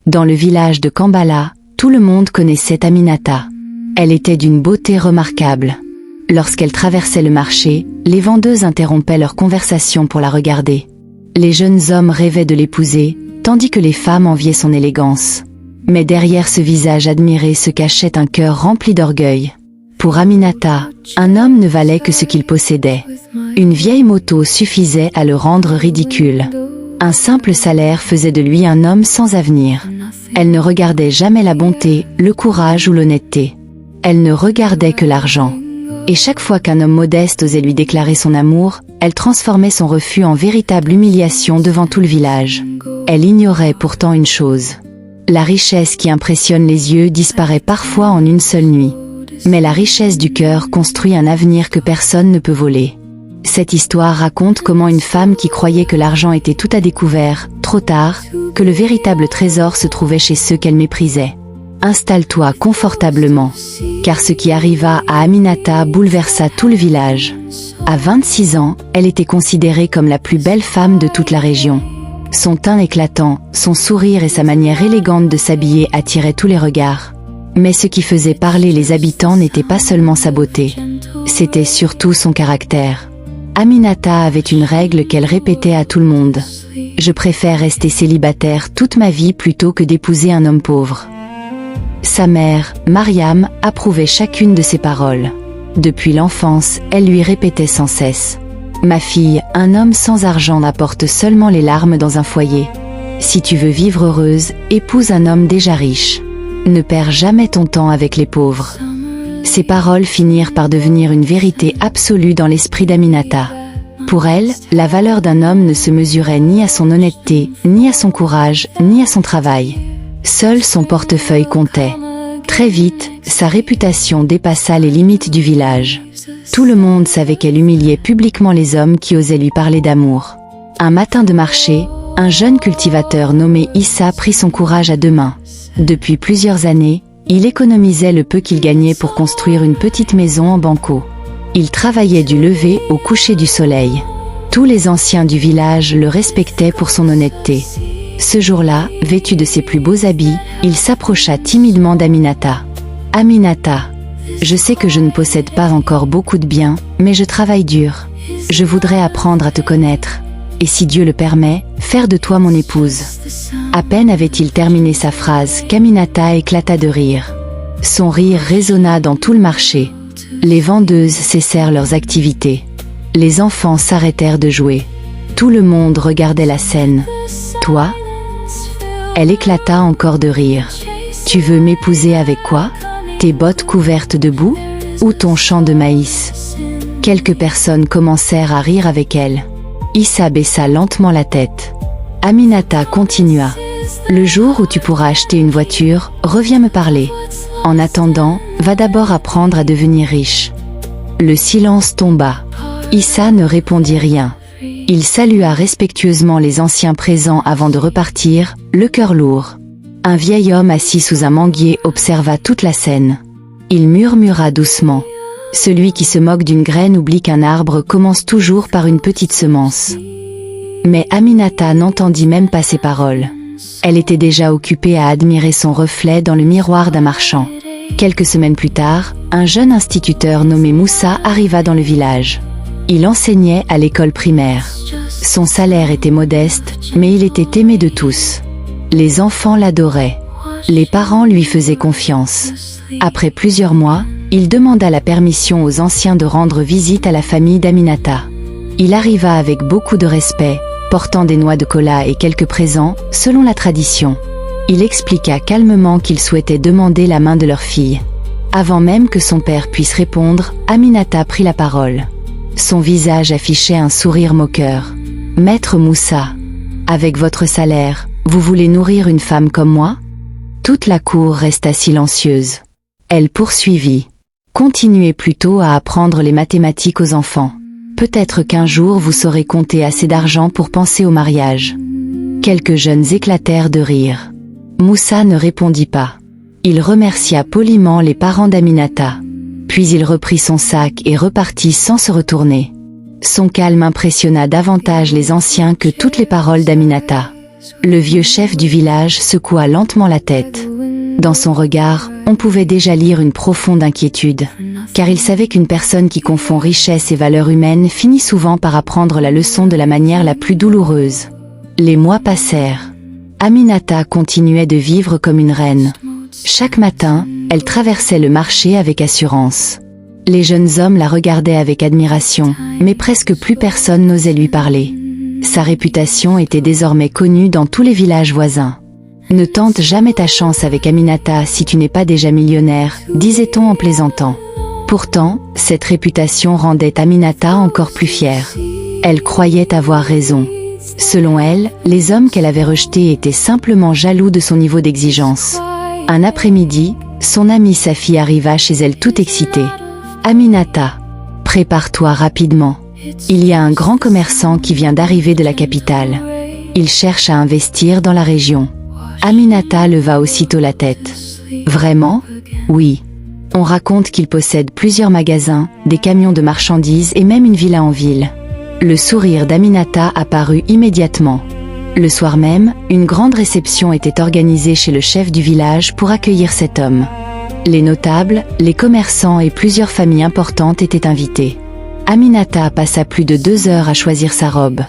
Dans le village de Kambala, tout le monde connaissait Aminata. Elle était d'une beauté remarquable. Lorsqu'elle traversait le marché, les vendeuses interrompaient leur conversation pour la regarder. Les jeunes hommes rêvaient de l'épouser, tandis que les femmes enviaient son élégance. Mais derrière ce visage admiré se cachait un cœur rempli d'orgueil. Pour Aminata, un homme ne valait que ce qu'il possédait. Une vieille moto suffisait à le rendre ridicule. Un simple salaire faisait de lui un homme sans avenir. Elle ne regardait jamais la bonté, le courage ou l'honnêteté. Elle ne regardait que l'argent. Et chaque fois qu'un homme modeste osait lui déclarer son amour, elle transformait son refus en véritable humiliation devant tout le village. Elle ignorait pourtant une chose. La richesse qui impressionne les yeux disparaît parfois en une seule nuit. Mais la richesse du cœur construit un avenir que personne ne peut voler. Cette histoire raconte comment une femme qui croyait que l'argent était tout à découvert, trop tard, que le véritable trésor se trouvait chez ceux qu'elle méprisait. Installe-toi confortablement, car ce qui arriva à Aminata bouleversa tout le village. À 26 ans, elle était considérée comme la plus belle femme de toute la région. Son teint éclatant, son sourire et sa manière élégante de s'habiller attiraient tous les regards. Mais ce qui faisait parler les habitants n'était pas seulement sa beauté. C'était surtout son caractère. Aminata avait une règle qu'elle répétait à tout le monde. « Je préfère rester célibataire toute ma vie plutôt que d'épouser un homme pauvre. » Sa mère, Mariam, approuvait chacune de ses paroles. Depuis l'enfance, elle lui répétait sans cesse. « Ma fille, un homme sans argent apporte seulement les larmes dans un foyer. Si tu veux vivre heureuse, épouse un homme déjà riche. Ne perds jamais ton temps avec les pauvres. » Ces paroles finirent par devenir une vérité absolue dans l'esprit d'Aminata. Pour elle, la valeur d'un homme ne se mesurait ni à son honnêteté, ni à son courage, ni à son travail. Seul son portefeuille comptait. Très vite, sa réputation dépassa les limites du village. Tout le monde savait qu'elle humiliait publiquement les hommes qui osaient lui parler d'amour. Un matin de marché, un jeune cultivateur nommé Issa prit son courage à deux mains. Depuis plusieurs années, il économisait le peu qu'il gagnait pour construire une petite maison en banco. Il travaillait du lever au coucher du soleil. Tous les anciens du village le respectaient pour son honnêteté. Ce jour-là, vêtu de ses plus beaux habits, il s'approcha timidement d'Aminata. « Aminata, je sais que je ne possède pas encore beaucoup de biens, mais je travaille dur. Je voudrais apprendre à te connaître. Et si Dieu le permet, faire de toi mon épouse. » À peine avait-il terminé sa phrase qu'Aminata éclata de rire. Son rire résonna dans tout le marché. Les vendeuses cessèrent leurs activités. Les enfants s'arrêtèrent de jouer. Tout le monde regardait la scène. « Toi ?» Elle éclata encore de rire. « Tu veux m'épouser avec quoi? Tes bottes couvertes de boue? Ou ton champ de maïs ?» Quelques personnes commencèrent à rire avec elle. Issa baissa lentement la tête. Aminata continua. « Le jour où tu pourras acheter une voiture, reviens me parler. En attendant, va d'abord apprendre à devenir riche. » Le silence tomba. Issa ne répondit rien. Il salua respectueusement les anciens présents avant de repartir, le cœur lourd. Un vieil homme assis sous un manguier observa toute la scène. Il murmura doucement. « Celui qui se moque d'une graine oublie qu'un arbre commence toujours par une petite semence. » Mais Aminata n'entendit même pas ces paroles. Elle était déjà occupée à admirer son reflet dans le miroir d'un marchand. Quelques semaines plus tard, un jeune instituteur nommé Moussa arriva dans le village. Il enseignait à l'école primaire. Son salaire était modeste, mais il était aimé de tous. Les enfants l'adoraient. Les parents lui faisaient confiance. Après plusieurs mois, il demanda la permission aux anciens de rendre visite à la famille d'Aminata. Il arriva avec beaucoup de respect, portant des noix de cola et quelques présents, selon la tradition. Il expliqua calmement qu'il souhaitait demander la main de leur fille. Avant même que son père puisse répondre, Aminata prit la parole. Son visage affichait un sourire moqueur. « Maître Moussa, avec votre salaire, vous voulez nourrir une femme comme moi ?» Toute la cour resta silencieuse. Elle poursuivit. « Continuez plutôt à apprendre les mathématiques aux enfants. Peut-être qu'un jour vous saurez compter assez d'argent pour penser au mariage. » Quelques jeunes éclatèrent de rire. Moussa ne répondit pas. Il remercia poliment les parents d'Aminata. Puis il reprit son sac et repartit sans se retourner. Son calme impressionna davantage les anciens que toutes les paroles d'Aminata. Le vieux chef du village secoua lentement la tête. Dans son regard, on pouvait déjà lire une profonde inquiétude, car il savait qu'une personne qui confond richesse et valeurs humaines finit souvent par apprendre la leçon de la manière la plus douloureuse. Les mois passèrent. Aminata continuait de vivre comme une reine. Chaque matin, elle traversait le marché avec assurance. Les jeunes hommes la regardaient avec admiration, mais presque plus personne n'osait lui parler. Sa réputation était désormais connue dans tous les villages voisins. Ne tente jamais ta chance avec Aminata si tu n'es pas déjà millionnaire, disait-on en plaisantant. Pourtant, cette réputation rendait Aminata encore plus fière. Elle croyait avoir raison. Selon elle, les hommes qu'elle avait rejetés étaient simplement jaloux de son niveau d'exigence. Un après-midi, son amie Safi arriva chez elle toute excitée. « Aminata, prépare-toi rapidement. Il y a un grand commerçant qui vient d'arriver de la capitale. Il cherche à investir dans la région. » Aminata leva aussitôt la tête. « Vraiment ? Oui. On raconte qu'il possède plusieurs magasins, des camions de marchandises et même une villa en ville. » Le sourire d'Aminata apparut immédiatement. Le soir même, une grande réception était organisée chez le chef du village pour accueillir cet homme. Les notables, les commerçants et plusieurs familles importantes étaient invités. Aminata passa plus de 2 heures à choisir sa robe.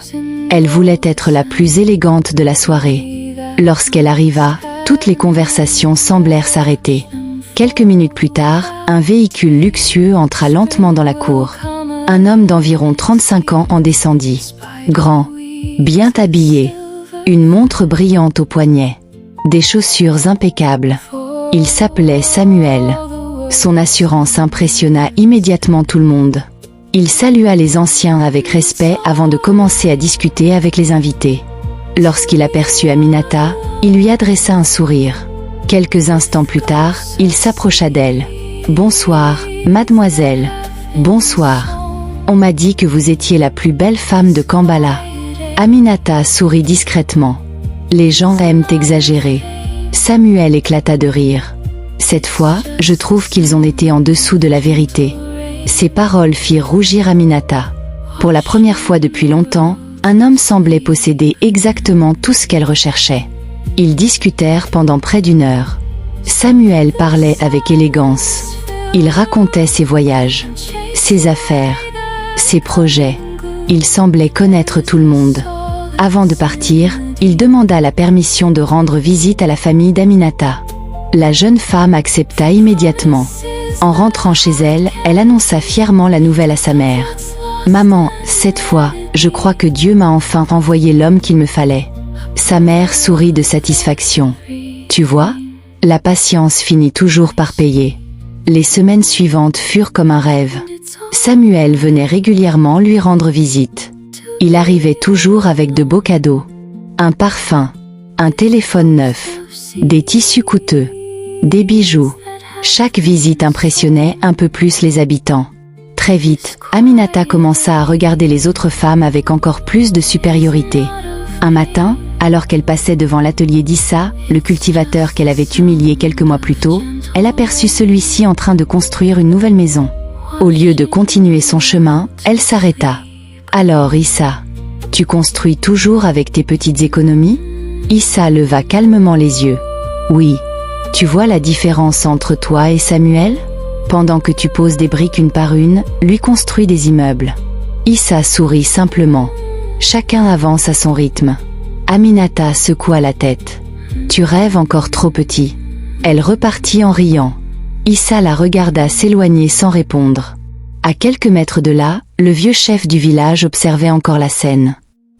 Elle voulait être la plus élégante de la soirée. Lorsqu'elle arriva, toutes les conversations semblèrent s'arrêter. Quelques minutes plus tard, un véhicule luxueux entra lentement dans la cour. Un homme d'environ 35 ans en descendit. Grand, bien habillé, une montre brillante au poignet, des chaussures impeccables. Il s'appelait Samuel. Son assurance impressionna immédiatement tout le monde. Il salua les anciens avec respect avant de commencer à discuter avec les invités. Lorsqu'il aperçut Aminata, il lui adressa un sourire. Quelques instants plus tard, il s'approcha d'elle. « Bonsoir, mademoiselle. Bonsoir. On m'a dit que vous étiez la plus belle femme de Kambala. » Aminata sourit discrètement. Les gens aiment exagérer. Samuel éclata de rire. Cette fois, je trouve qu'ils ont été en dessous de la vérité. Ces paroles firent rougir Aminata. Pour la première fois depuis longtemps, un homme semblait posséder exactement tout ce qu'elle recherchait. Ils discutèrent pendant près d'1 heure. Samuel parlait avec élégance. Il racontait ses voyages, ses affaires, ses projets. Il semblait connaître tout le monde. Avant de partir, il demanda la permission de rendre visite à la famille d'Aminata. La jeune femme accepta immédiatement. En rentrant chez elle, elle annonça fièrement la nouvelle à sa mère. « Maman, cette fois, je crois que Dieu m'a enfin envoyé l'homme qu'il me fallait. » Sa mère sourit de satisfaction. « Tu vois, la patience finit toujours par payer. » Les semaines suivantes furent comme un rêve. Samuel venait régulièrement lui rendre visite. Il arrivait toujours avec de beaux cadeaux. Un parfum, un téléphone neuf, des tissus coûteux, des bijoux. Chaque visite impressionnait un peu plus les habitants. Très vite, Aminata commença à regarder les autres femmes avec encore plus de supériorité. Un matin, alors qu'elle passait devant l'atelier d'Issa, le cultivateur qu'elle avait humilié quelques mois plus tôt, elle aperçut celui-ci en train de construire une nouvelle maison. Au lieu de continuer son chemin, elle s'arrêta. « Alors Issa, tu construis toujours avec tes petites économies ?» Issa leva calmement les yeux. « Oui. Tu vois la différence entre toi et Samuel ? Pendant que tu poses des briques une par une, lui construit des immeubles. » Issa sourit simplement. Chacun avance à son rythme. Aminata secoua la tête. « Tu rêves encore trop petit. » Elle repartit en riant. Issa la regarda s'éloigner sans répondre. À quelques mètres de là, le vieux chef du village observait encore la scène.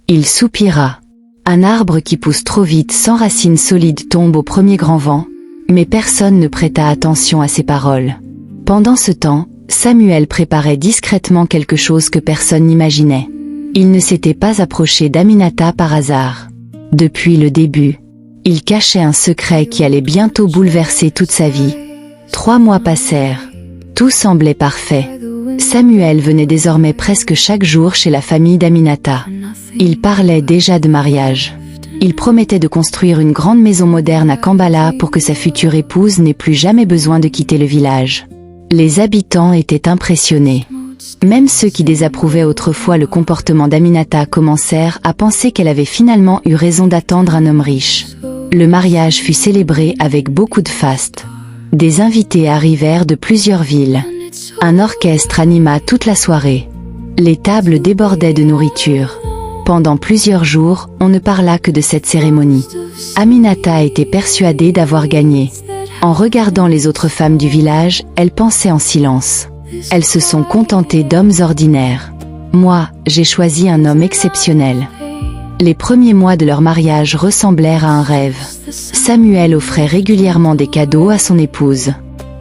Il soupira. Un arbre qui pousse trop vite sans racines solides tombe au premier grand vent, mais personne ne prêta attention à ses paroles. Pendant ce temps, Samuel préparait discrètement quelque chose que personne n'imaginait. Il ne s'était pas approché d'Aminata par hasard. Depuis le début, il cachait un secret qui allait bientôt bouleverser toute sa vie. 3 mois passèrent. Tout semblait parfait. Samuel venait désormais presque chaque jour chez la famille d'Aminata. Il parlait déjà de mariage. Il promettait de construire une grande maison moderne à Kambala pour que sa future épouse n'ait plus jamais besoin de quitter le village. Les habitants étaient impressionnés. Même ceux qui désapprouvaient autrefois le comportement d'Aminata commencèrent à penser qu'elle avait finalement eu raison d'attendre un homme riche. Le mariage fut célébré avec beaucoup de fastes. Des invités arrivèrent de plusieurs villes. Un orchestre anima toute la soirée. Les tables débordaient de nourriture. Pendant plusieurs jours, on ne parla que de cette cérémonie. Aminata était persuadée d'avoir gagné. En regardant les autres femmes du village, elle pensait en silence. Elles se sont contentées d'hommes ordinaires. Moi, j'ai choisi un homme exceptionnel. Les premiers mois de leur mariage ressemblèrent à un rêve. Samuel offrait régulièrement des cadeaux à son épouse.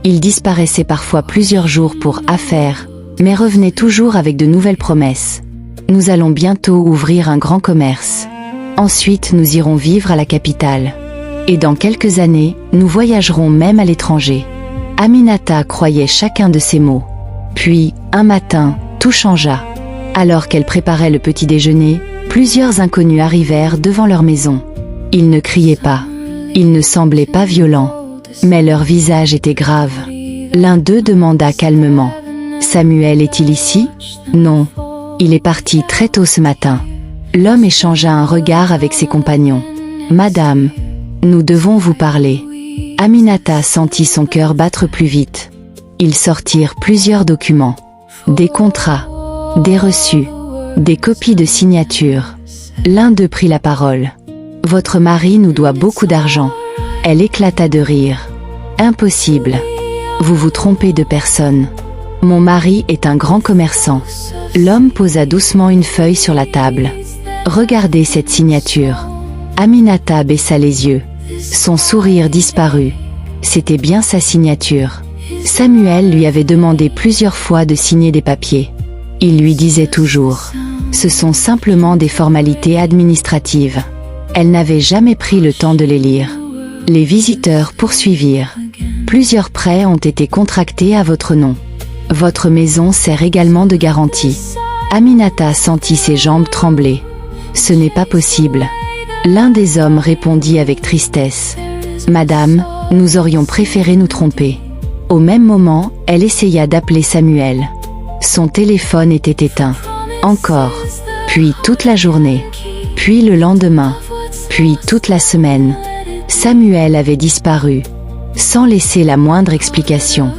Il disparaissait parfois plusieurs jours pour affaires, mais revenait toujours avec de nouvelles promesses. Nous allons bientôt ouvrir un grand commerce. Ensuite, nous irons vivre à la capitale. Et dans quelques années, nous voyagerons même à l'étranger. Aminata croyait chacun de ces mots. Puis, un matin, tout changea. Alors qu'elle préparait le petit déjeuner, plusieurs inconnus arrivèrent devant leur maison. Ils ne criaient pas. Ils ne semblaient pas violents. Mais leur visage était grave. L'un d'eux demanda calmement. « Samuel est-il ici ? » « Non. Il est parti très tôt ce matin. » L'homme échangea un regard avec ses compagnons. « Madame, nous devons vous parler. » Aminata sentit son cœur battre plus vite. Ils sortirent plusieurs documents. Des contrats, des reçus, des copies de signatures. L'un d'eux prit la parole. « Votre mari nous doit beaucoup d'argent. » Elle éclata de rire. « Impossible. Vous vous trompez de personne. Mon mari est un grand commerçant. » L'homme posa doucement une feuille sur la table. « Regardez cette signature. » Aminata baissa les yeux. Son sourire disparut. C'était bien sa signature. Samuel lui avait demandé plusieurs fois de signer des papiers. Il lui disait toujours « Ce sont simplement des formalités administratives. » Elle n'avait jamais pris le temps de les lire. Les visiteurs poursuivirent. « Plusieurs prêts ont été contractés à votre nom. Votre maison sert également de garantie. » Aminata sentit ses jambes trembler. « Ce n'est pas possible. » L'un des hommes répondit avec tristesse. « Madame, nous aurions préféré nous tromper. » Au même moment, elle essaya d'appeler Samuel. Son téléphone était éteint. Encore. Puis toute la journée. Puis le lendemain. Puis toute la semaine. Samuel avait disparu, sans laisser la moindre explication.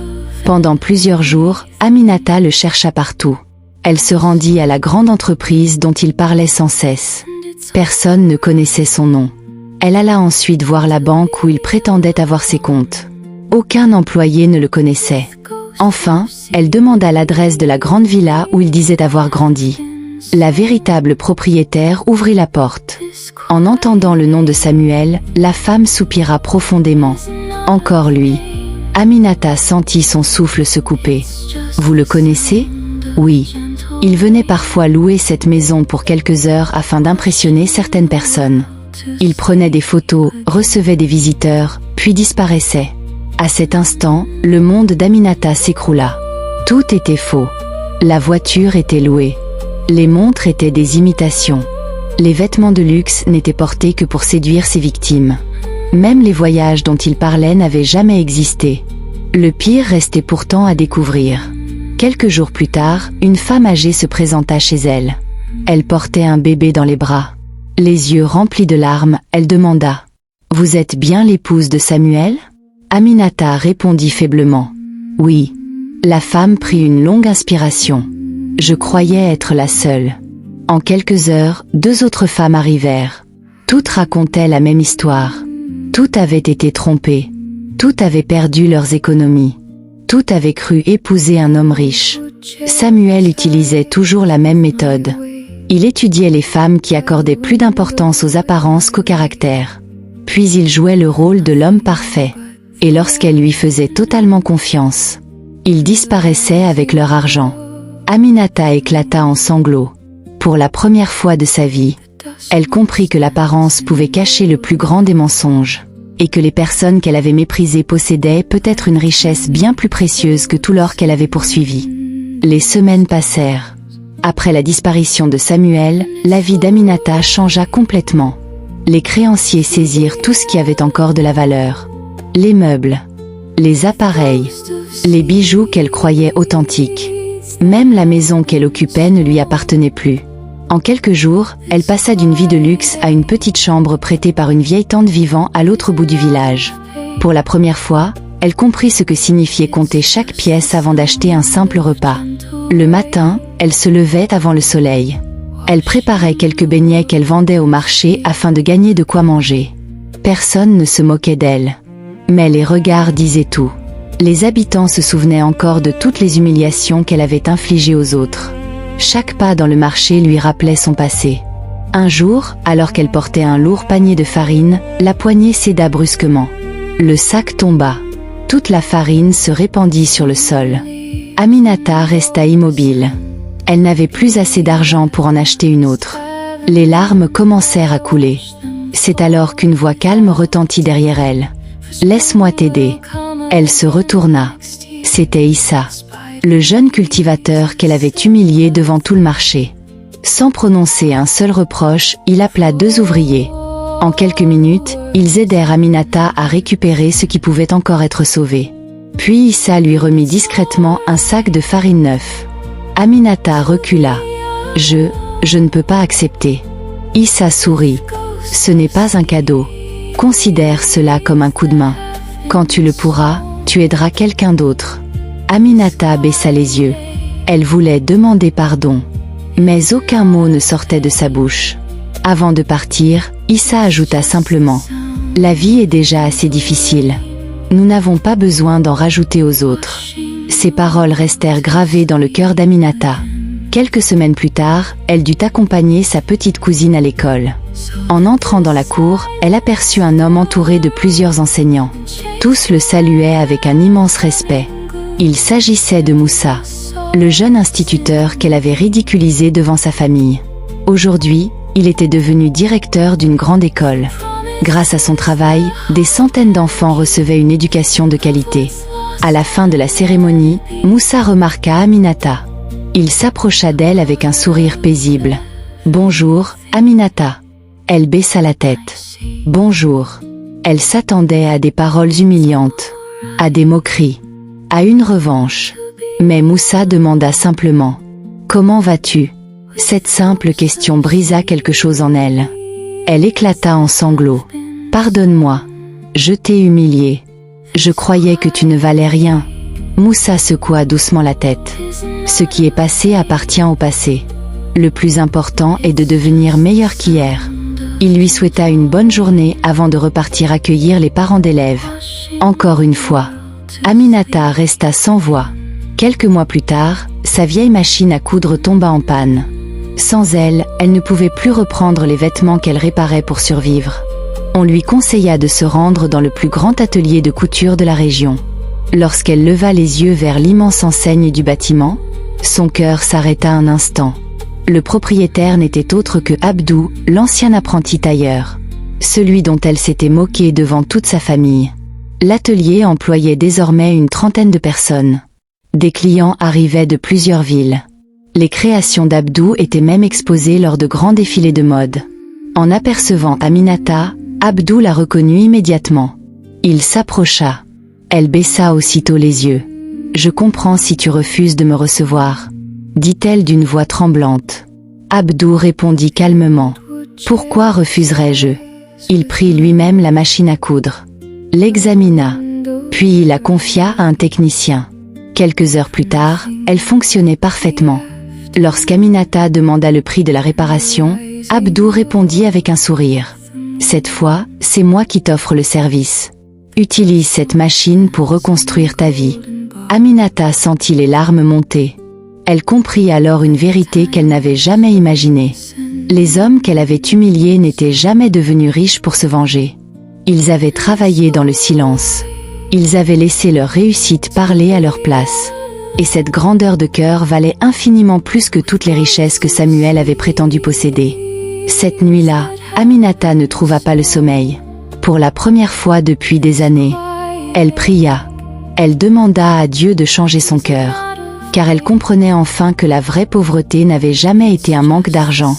Pendant plusieurs jours, Aminata le chercha partout. Elle se rendit à la grande entreprise dont il parlait sans cesse. Personne ne connaissait son nom. Elle alla ensuite voir la banque où il prétendait avoir ses comptes. Aucun employé ne le connaissait. Enfin, elle demanda l'adresse de la grande villa où il disait avoir grandi. La véritable propriétaire ouvrit la porte. En entendant le nom de Samuel, la femme soupira profondément. Encore lui. Aminata sentit son souffle se couper. « Vous le connaissez ? » « Oui. Il venait parfois louer cette maison pour quelques heures afin d'impressionner certaines personnes. Il prenait des photos, recevait des visiteurs, puis disparaissait. À cet instant, le monde d'Aminata s'écroula. Tout était faux. La voiture était louée. Les montres étaient des imitations. Les vêtements de luxe n'étaient portés que pour séduire ses victimes. Même les voyages dont il parlait n'avaient jamais existé. Le pire restait pourtant à découvrir. Quelques jours plus tard, une femme âgée se présenta chez elle. Elle portait un bébé dans les bras. Les yeux remplis de larmes, elle demanda « Vous êtes bien l'épouse de Samuel ?» Aminata répondit faiblement « Oui. » La femme prit une longue inspiration. « Je croyais être la seule. » En quelques heures, deux autres femmes arrivèrent. Toutes racontaient la même histoire. Toutes avaient été trompées. Toutes avaient perdu leurs économies. Toutes avaient cru épouser un homme riche. Samuel utilisait toujours la même méthode. Il étudiait les femmes qui accordaient plus d'importance aux apparences qu'au caractère. Puis il jouait le rôle de l'homme parfait. Et lorsqu'elles lui faisaient totalement confiance, il disparaissait avec leur argent. Aminata éclata en sanglots. Pour la première fois de sa vie, elle comprit que l'apparence pouvait cacher le plus grand des mensonges, et que les personnes qu'elle avait méprisées possédaient peut-être une richesse bien plus précieuse que tout l'or qu'elle avait poursuivi. Les semaines passèrent. Après la disparition de Samuel, la vie d'Aminata changea complètement. Les créanciers saisirent tout ce qui avait encore de la valeur. Les meubles, les appareils, les bijoux qu'elle croyait authentiques. Même la maison qu'elle occupait ne lui appartenait plus. En quelques jours, elle passa d'une vie de luxe à une petite chambre prêtée par une vieille tante vivant à l'autre bout du village. Pour la première fois, elle comprit ce que signifiait compter chaque pièce avant d'acheter un simple repas. Le matin, elle se levait avant le soleil. Elle préparait quelques beignets qu'elle vendait au marché afin de gagner de quoi manger. Personne ne se moquait d'elle. Mais les regards disaient tout. Les habitants se souvenaient encore de toutes les humiliations qu'elle avait infligées aux autres. Chaque pas dans le marché lui rappelait son passé. Un jour, alors qu'elle portait un lourd panier de farine, la poignée céda brusquement. Le sac tomba. Toute la farine se répandit sur le sol. Aminata resta immobile. Elle n'avait plus assez d'argent pour en acheter une autre. Les larmes commencèrent à couler. C'est alors qu'une voix calme retentit derrière elle. « Laisse-moi t'aider ». Elle se retourna. C'était Issa, le jeune cultivateur qu'elle avait humilié devant tout le marché. Sans prononcer un seul reproche, il appela 2 ouvriers. En quelques minutes, ils aidèrent Aminata à récupérer ce qui pouvait encore être sauvé. Puis Issa lui remit discrètement un sac de farine neuf. Aminata recula. Je ne peux pas accepter. Issa sourit. Ce n'est pas un cadeau. Considère cela comme un coup de main. Quand tu le pourras, tu aideras quelqu'un d'autre. Aminata baissa les yeux. Elle voulait demander pardon. Mais aucun mot ne sortait de sa bouche. Avant de partir, Issa ajouta simplement « La vie est déjà assez difficile. Nous n'avons pas besoin d'en rajouter aux autres. » Ces paroles restèrent gravées dans le cœur d'Aminata. Quelques semaines plus tard, elle dut accompagner sa petite cousine à l'école. En entrant dans la cour, elle aperçut un homme entouré de plusieurs enseignants. Tous le saluaient avec un immense respect. Il s'agissait de Moussa, le jeune instituteur qu'elle avait ridiculisé devant sa famille. Aujourd'hui, il était devenu directeur d'une grande école. Grâce à son travail, des centaines d'enfants recevaient une éducation de qualité. À la fin de la cérémonie, Moussa remarqua Aminata. Il s'approcha d'elle avec un sourire paisible. « Bonjour, Aminata. » Elle baissa la tête. « Bonjour. » Elle s'attendait à des paroles humiliantes, à des moqueries, à une revanche. Mais Moussa demanda simplement « Comment vas-tu » Cette simple question brisa quelque chose en elle. Elle éclata en sanglots. « Pardonne-moi. Je t'ai humiliée. Je croyais que tu ne valais rien. » Moussa secoua doucement la tête. « Ce qui est passé appartient au passé. Le plus important est de devenir meilleur qu'hier. » Il lui souhaita une bonne journée avant de repartir accueillir les parents d'élèves. Encore une fois, Aminata resta sans voix. Quelques mois plus tard, sa vieille machine à coudre tomba en panne. Sans elle, elle ne pouvait plus reprendre les vêtements qu'elle réparait pour survivre. On lui conseilla de se rendre dans le plus grand atelier de couture de la région. Lorsqu'elle leva les yeux vers l'immense enseigne du bâtiment, son cœur s'arrêta un instant. Le propriétaire n'était autre que Abdou, l'ancien apprenti tailleur. Celui dont elle s'était moquée devant toute sa famille. L'atelier employait désormais une trentaine de personnes. Des clients arrivaient de plusieurs villes. Les créations d'Abdou étaient même exposées lors de grands défilés de mode. En apercevant Aminata, Abdou la reconnut immédiatement. Il s'approcha. Elle baissa aussitôt les yeux. « Je comprends si tu refuses de me recevoir », dit-elle d'une voix tremblante. Abdou répondit calmement. « Pourquoi refuserais-je » Il prit lui-même la machine à coudre, l'examina, puis il la confia à un technicien. Quelques heures plus tard, elle fonctionnait parfaitement. Lorsqu'Aminata demanda le prix de la réparation, Abdou répondit avec un sourire. « Cette fois, c'est moi qui t'offre le service. Utilise cette machine pour reconstruire ta vie. » Aminata sentit les larmes monter. Elle comprit alors une vérité qu'elle n'avait jamais imaginée. Les hommes qu'elle avait humiliés n'étaient jamais devenus riches pour se venger. Ils avaient travaillé dans le silence. Ils avaient laissé leur réussite parler à leur place. Et cette grandeur de cœur valait infiniment plus que toutes les richesses que Samuel avait prétendu posséder. Cette nuit-là, Aminata ne trouva pas le sommeil. Pour la première fois depuis des années, elle pria. Elle demanda à Dieu de changer son cœur. Car elle comprenait enfin que la vraie pauvreté n'avait jamais été un manque d'argent,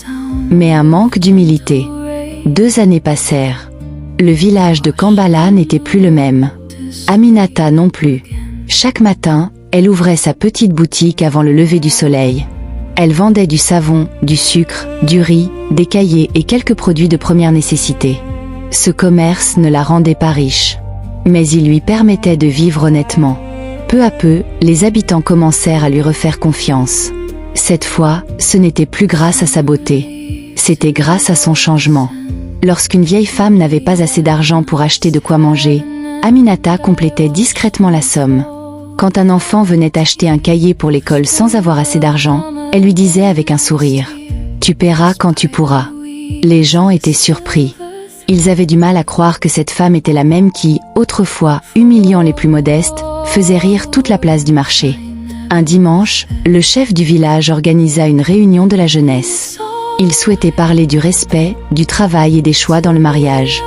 mais un manque d'humilité. 2 années passèrent. Le village de Kambala n'était plus le même. Aminata non plus. Chaque matin, Elle ouvrait sa petite boutique avant le lever du soleil. Elle vendait du savon, du sucre, du riz, des cahiers et quelques produits de première nécessité. Ce commerce ne la rendait pas riche, mais il lui permettait de vivre honnêtement. Peu à peu, les habitants commencèrent à lui refaire confiance. Cette fois, ce n'était plus grâce à sa beauté. C'était grâce à son changement. Lorsqu'une vieille femme n'avait pas assez d'argent pour acheter de quoi manger, Aminata complétait discrètement la somme. Quand un enfant venait acheter un cahier pour l'école sans avoir assez d'argent, elle lui disait avec un sourire « Tu paieras quand tu pourras ». Les gens étaient surpris. Ils avaient du mal à croire que cette femme était la même qui, autrefois, humiliant les plus modestes, faisait rire toute la place du marché. Un dimanche, le chef du village organisa une réunion de la jeunesse. Il souhaitait parler du respect, du travail et des choix dans le mariage.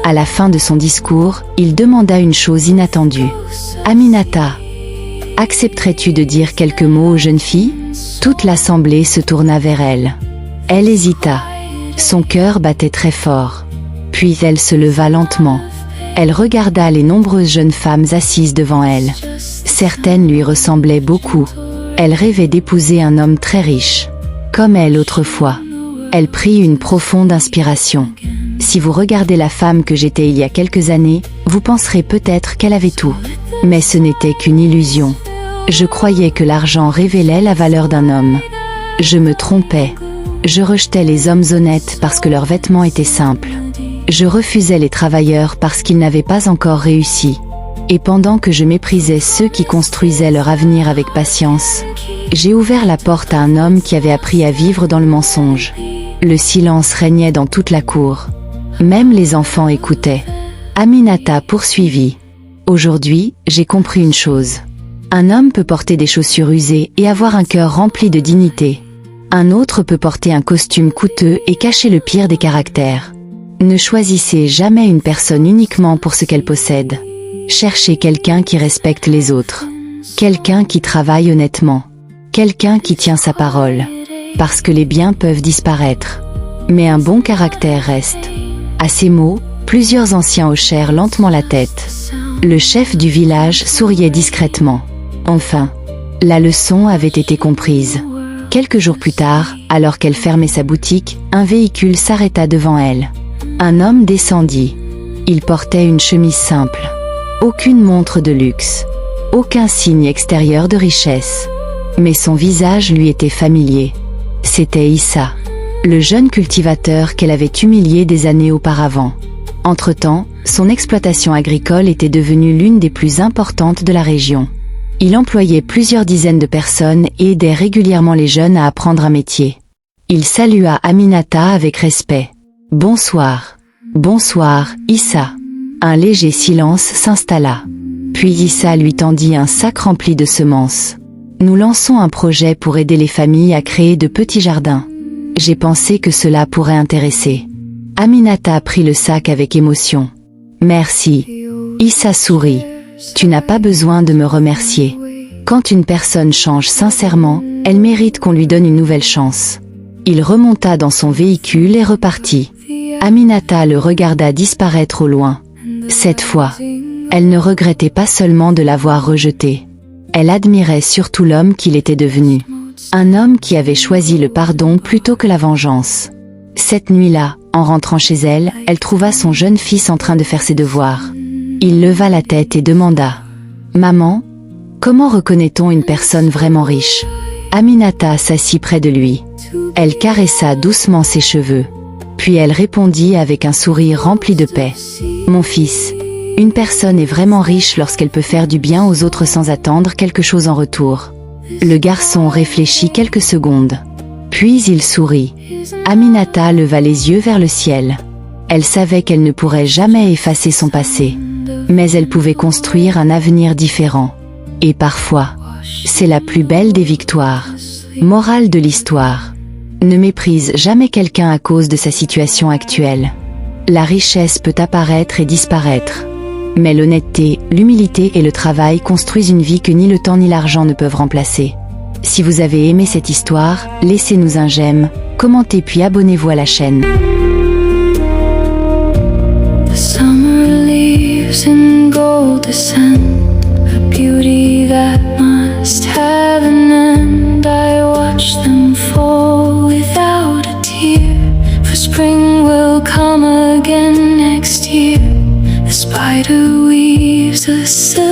À la fin de son discours, il demanda une chose inattendue. « Aminata, accepterais-tu de dire quelques mots aux jeunes filles ?» Toute l'assemblée se tourna vers elle. Elle hésita. Son cœur battait très fort. Puis elle se leva lentement. Elle regarda les nombreuses jeunes femmes assises devant elle. Certaines lui ressemblaient beaucoup. Elle rêvait d'épouser un homme très riche. Comme elle autrefois. Elle prit une profonde inspiration. Si vous regardez la femme que j'étais il y a quelques années, vous penserez peut-être qu'elle avait tout. Mais ce n'était qu'une illusion. Je croyais que l'argent révélait la valeur d'un homme. Je me trompais. Je rejetais les hommes honnêtes parce que leurs vêtements étaient simples. Je refusais les travailleurs parce qu'ils n'avaient pas encore réussi. Et pendant que je méprisais ceux qui construisaient leur avenir avec patience, j'ai ouvert la porte à un homme qui avait appris à vivre dans le mensonge. Le silence régnait dans toute la cour. Même les enfants écoutaient. Aminata poursuivit. Aujourd'hui, j'ai compris une chose. Un homme peut porter des chaussures usées et avoir un cœur rempli de dignité. Un autre peut porter un costume coûteux et cacher le pire des caractères. Ne choisissez jamais une personne uniquement pour ce qu'elle possède. Cherchez quelqu'un qui respecte les autres. Quelqu'un qui travaille honnêtement. Quelqu'un qui tient sa parole. Parce que les biens peuvent disparaître. Mais un bon caractère reste. À ces mots, plusieurs anciens hochèrent lentement la tête. Le chef du village souriait discrètement. Enfin, la leçon avait été comprise. Quelques jours plus tard, alors qu'elle fermait sa boutique, un véhicule s'arrêta devant elle. Un homme descendit. Il portait une chemise simple. Aucune montre de luxe. Aucun signe extérieur de richesse. Mais son visage lui était familier. C'était Issa, le jeune cultivateur qu'elle avait humilié des années auparavant. Entre-temps, son exploitation agricole était devenue l'une des plus importantes de la région. Il employait plusieurs dizaines de personnes et aidait régulièrement les jeunes à apprendre un métier. Il salua Aminata avec respect. « Bonsoir. »« Bonsoir, Issa. » Un léger silence s'installa. Puis Issa lui tendit un sac rempli de semences. « Nous lançons un projet pour aider les familles à créer de petits jardins. J'ai pensé que cela pourrait intéresser. » Aminata prit le sac avec émotion. « Merci. » Issa sourit. « Tu n'as pas besoin de me remercier. Quand une personne change sincèrement, elle mérite qu'on lui donne une nouvelle chance. » Il remonta dans son véhicule et repartit. Aminata le regarda disparaître au loin. Cette fois, elle ne regrettait pas seulement de l'avoir rejeté. Elle admirait surtout l'homme qu'il était devenu. Un homme qui avait choisi le pardon plutôt que la vengeance. Cette nuit-là, en rentrant chez elle, elle trouva son jeune fils en train de faire ses devoirs. Il leva la tête et demanda « Maman, comment reconnaît-on une personne vraiment riche ?» Aminata s'assit près de lui. Elle caressa doucement ses cheveux. Puis elle répondit avec un sourire rempli de paix. « Mon fils, une personne est vraiment riche lorsqu'elle peut faire du bien aux autres sans attendre quelque chose en retour. » Le garçon réfléchit quelques secondes. Puis il sourit. Aminata leva les yeux vers le ciel. Elle savait qu'elle ne pourrait jamais effacer son passé. Mais elle pouvait construire un avenir différent. Et parfois, c'est la plus belle des victoires. Morale de l'histoire. Ne méprise jamais quelqu'un à cause de sa situation actuelle. La richesse peut apparaître et disparaître. Mais l'honnêteté, l'humilité et le travail construisent une vie que ni le temps ni l'argent ne peuvent remplacer. Si vous avez aimé cette histoire, laissez-nous un j'aime, commentez puis abonnez-vous à la chaîne. In gold descent, a beauty that must must have an end. I watch them fall without a tear, for spring will come again next year. The spider weaves a silk